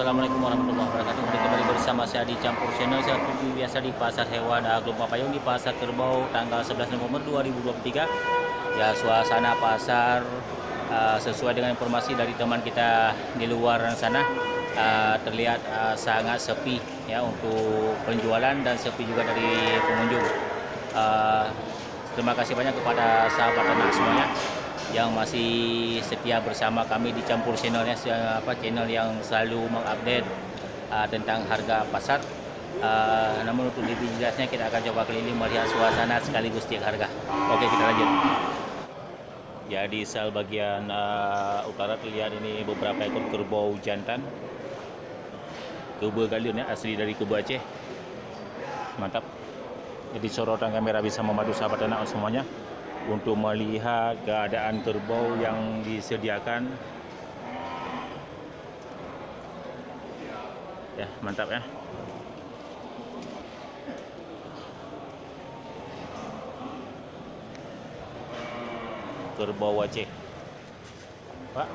Assalamualaikum warahmatullahi wabarakatuh. Kembali bersama saya di Campur Channel. Saya seperti biasa di Pasar Hewan Aglom Papayong di Pasar Kerbau tanggal 11 November 2023. Ya, suasana pasar sesuai dengan informasi dari teman kita di luar sana terlihat sangat sepi ya untuk penjualan dan sepi juga dari pengunjung. Terima kasih banyak kepada sahabat ternak semuanya yang masih setia bersama kami di Campur Channel ya, channel yang selalu mengupdate tentang harga pasar. Namun untuk lebih jelasnya kita akan coba keliling melihat suasana sekaligus cek harga. Oke, kita lanjut. Ya, di sel bagian utara terlihat ini beberapa ekor kerbau jantan. Kerbau galion ya, asli dari Kerbau Aceh. Mantap. Jadi sorotan kamera bisa memadu sahabat ternak semuanya untuk melihat keadaan kerbau yang disediakan. Ya, mantap ya. Kerbau Aceh. Pak.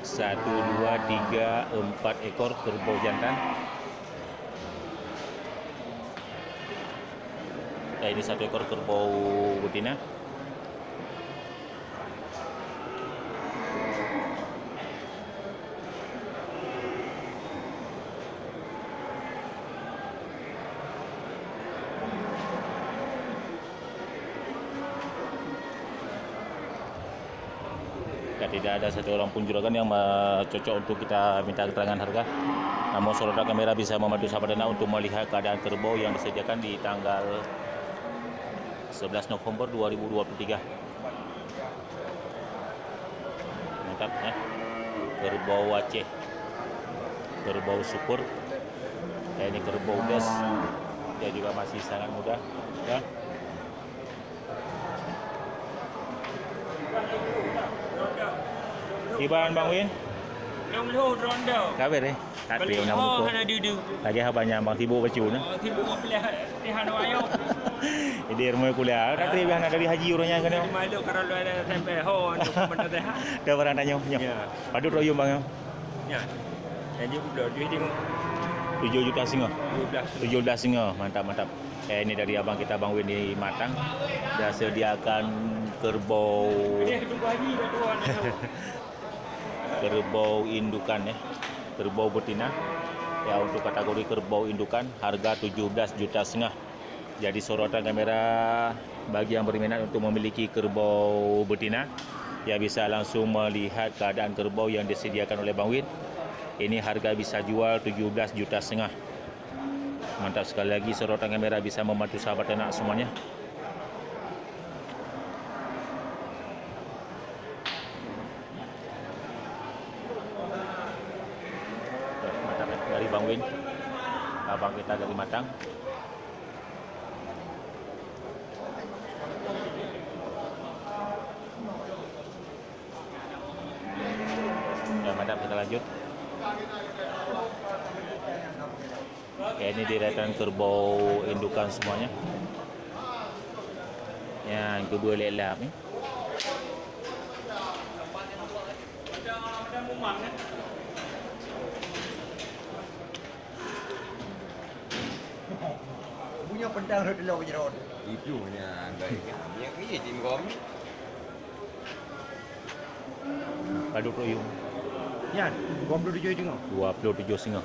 1, 2, 3, 4 ekor kerbau jantan. Nah, ini 1 ekor kerbau betina. Ya, tidak ada satu orang pun juragan yang cocok untuk kita minta keterangan harga. Namun saudara kamera bisa membantu sahabat ternak untuk melihat keadaan kerbau yang disediakan di tanggal 11 November 2023. Mantap ya. Kerbau Aceh. Kerbau super. Ya, ini kerbau gas. Dia juga masih sangat muda ya. Iban Bang Win. Long lohon ronda. Kabar eh? Tak Balik tahu nama buku. hana dudu. Lagi habanya Bang Tibu bacu na. Tibu pilihan ayo. Ini rumah kuliah. Tak tahu bihan dari haji orangnya kan. Malu kalau lu ada sampai hon benda dah. Dah barang tanya. Ya. Padu royong Bang. Ya. Jadi udah duit tengok 7 juta singa. 12. 17 singa. Mantap mantap. Ini dari abang kita Bang Win di Matang. Dah sediakan kerbau. Ini tunggu haji dah tuan. Kerbau indukan ya. Kerbau betina. Ya, untuk kategori kerbau indukan harga 17,5 juta. Jadi sorotan kamera bagi yang berminat untuk memiliki kerbau betina, ya bisa langsung melihat keadaan kerbau yang disediakan oleh Bang Win. Ini harga bisa jual 17,5 juta. Mantap sekali lagi, sorotan kamera bisa membantu sahabat ternak semuanya. Mantap ya, dari Bang Win, abang kita dari Matang. Ya, mantap, kita lanjut. Oke, ini deretan kerbau indukan semuanya. Yang kerbau lelap ni. Punya pentang dah dulu jeron. Itu punya baik. Yang ini jim gom. Padu royong Ya, gom dulu jual tengok. 27,5.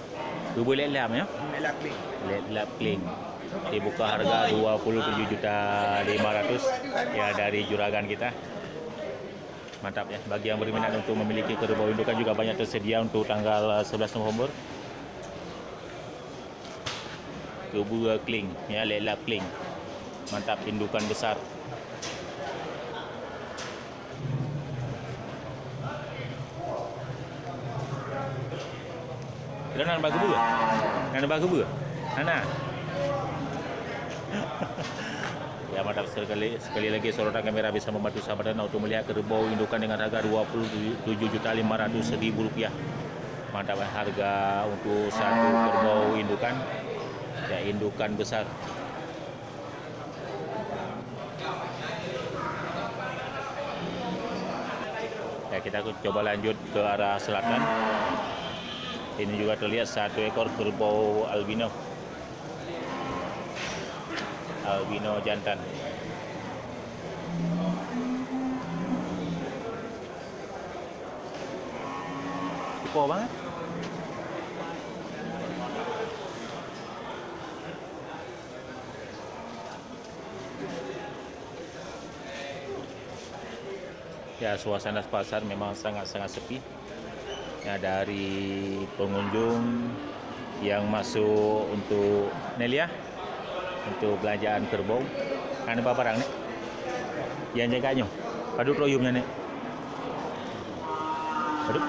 Kerbau lelap ya. Melak ni. Lelap kling. Dibuka harga 27,5 juta ya dari juragan kita. Mantap ya, bagi yang berminat untuk memiliki kerbau indukan juga banyak tersedia untuk tanggal 11 November. Kerbau kling ya, lelap kling. Mantap, indukan besar. Kita nak bagi buah. Nak bagi buah. Ana. Ya, mantap sekali lagi sorotan kamera bisa membantu sahabat ternak untuk melihat kerbau indukan dengan harga Rp27.500.000. Mantap harga untuk satu kerbau indukan. Ya, indukan besar. Ya, kita coba lanjut ke arah selatan. Ini juga terlihat satu ekor kerbau albino. Albino jantan. Tipe banget. Ya, suasana pasar memang sangat-sangat sepi. Ya, dari pengunjung yang masuk untuk Nelia, untuk belanjaan kerbau. Kan apa barang nih? Yang jaganya? Padu troyumnya nih. Padu?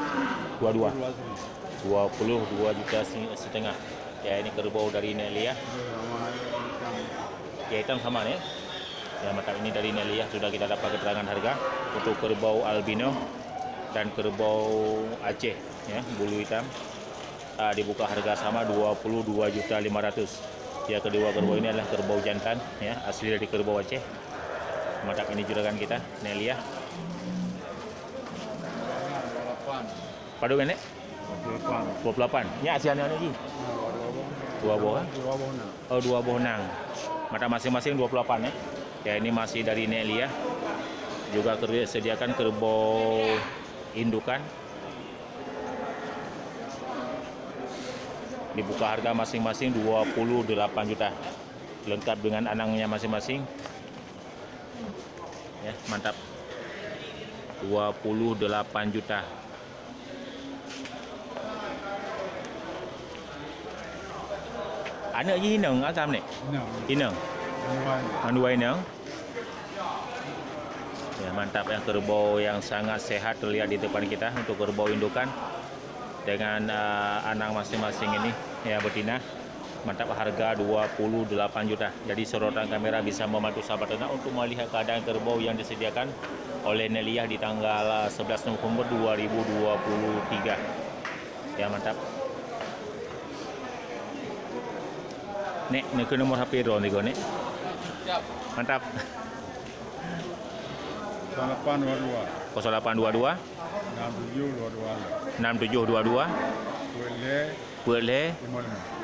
22 juta setengah. Ya, ini kerbau dari Nelia. Ya, hitam sama nih. Ya, mantap, ini dari Nelia sudah kita dapat keterangan harga untuk kerbau albino dan kerbau Aceh ya, bulu hitam. Dibuka harga sama 22.500.000. Ya, kedua kerbau ini adalah kerbau jantan ya, asli dari kerbau Aceh. Mantap, ini juragan kita Nelia. Padu nenek 28. Ya, asiannya lagi. Dua buah. Oh, 2 buah nang. Mata masing-masing 28 ya. Ya, ini masih dari Nelia. Juga sediakan kerbau indukan. Dibuka harga masing-masing 28 juta. Lengkap dengan anangnya masing-masing. Ya, mantap. 28 juta. Anak je hinang asam ni? Hinang. Dua hinang. Ya, mantap ya, kerbau yang sangat sehat terlihat di depan kita untuk kerbau indukan dengan anak masing-masing ini ya, betina. Mantap, harga 28 juta. Jadi sorotan kamera bisa membantu sahabat ternak untuk melihat keadaan kerbau yang disediakan oleh Nelia di tanggal 11 November 2023. Ya, mantap. Nek, ke nomor HP drone ni kau nek. Mantap. 0822 0822 6722 6722 boleh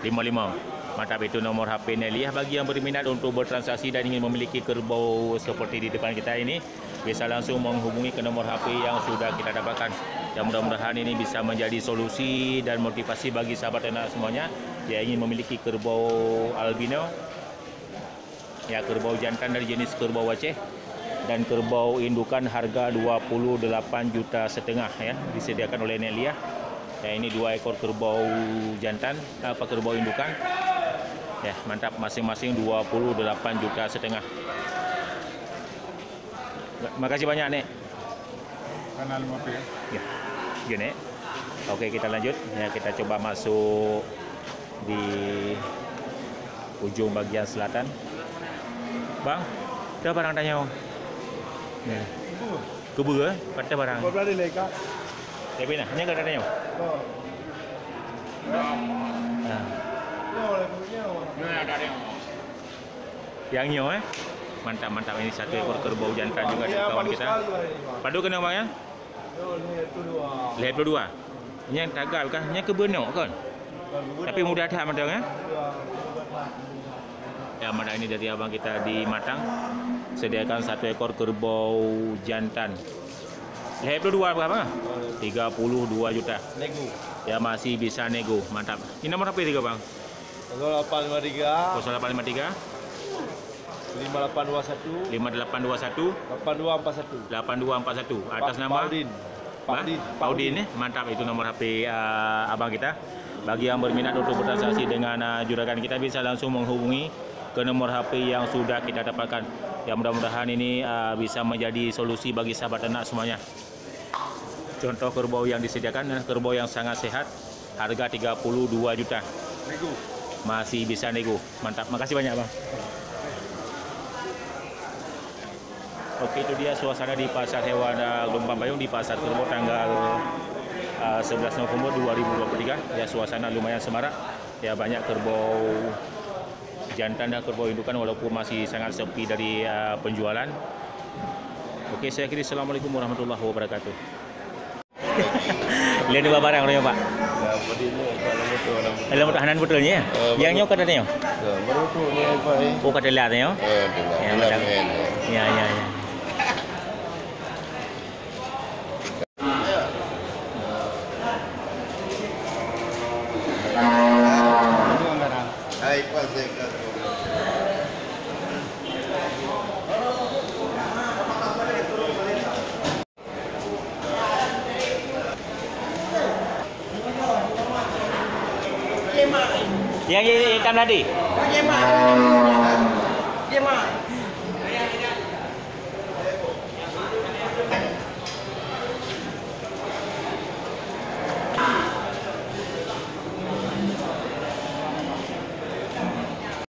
55. Mantap, itu nomor HP Nelia. Bagi yang berminat untuk bertransaksi dan ingin memiliki kerbau seperti di depan kita ini, bisa langsung menghubungi ke nomor HP yang sudah kita dapatkan. Dan mudah-mudahan ini bisa menjadi solusi dan motivasi bagi sahabat ternak semuanya yang ingin memiliki kerbau albino, ya, kerbau jantan dari jenis kerbau Aceh, dan kerbau indukan harga 28 juta setengah ya, disediakan oleh Nelia. Ya, ini 2 ekor kerbau jantan, kerbau indukan. Ya, mantap, masing-masing 28 juta setengah. Makasih banyak, Nek. Kanal Mopi ya. Ya, ya, Nek. Oke, kita lanjut. Ya, kita coba masuk di ujung bagian selatan. Bang, ada barang tanya. Ya. Kubu ke? Pada barang. Kau berada leka. Tapi nah, ini ada tanya. Oh. Nah, Oh, lepunya. yang nyo mantap, mantap, ini satu ekor kerbau jantan juga dari kawan kita. Padu kena bang ya? Lihat dua. Ini yang tagal kan? Ini kebenok kan? Tapi mudah dah matang ya? Ya, mana ini dari abang kita di Matang. Sediakan satu ekor kerbau jantan. Lihat dua berapa? 32 juta. Nego. Ya, masih bisa nego. Mantap. Ini nomor apa tiga bang? 0853 0853 5821 5821 8241. 8241 atas nama Paudin ya. Mantap, itu nomor HP abang kita. Bagi yang berminat untuk bertransaksi dengan juragan kita, bisa langsung menghubungi ke nomor HP yang sudah kita dapatkan. Ya, mudah-mudahan ini bisa menjadi solusi bagi sahabat ternak semuanya. Contoh kerbau yang disediakan, kerbau yang sangat sehat, harga 32 juta. Nego. Masih bisa nego. Mantap, makasih banyak bang. Oke, itu dia suasana di pasar hewan Lumbang Payung, di pasar kerbau tanggal 11 November 2023. Ya, suasana lumayan semarak. Ya, banyak kerbau jantan dan kerbau indukan walaupun masih sangat sepi dari penjualan. Oke, saya akhiri. Assalamualaikum warahmatullahi wabarakatuh. Lihat dua barang orang Pak. Apa dia ni? Kalau motor lah. Dalam tahanan betulnya ya. Yang nyok kata dia. Baru tu ni apa ni? Oh kata lihat ya. Ya macam. Ya ya ya. Hai, pas dekat. Yang hitam tadi. Dia mak.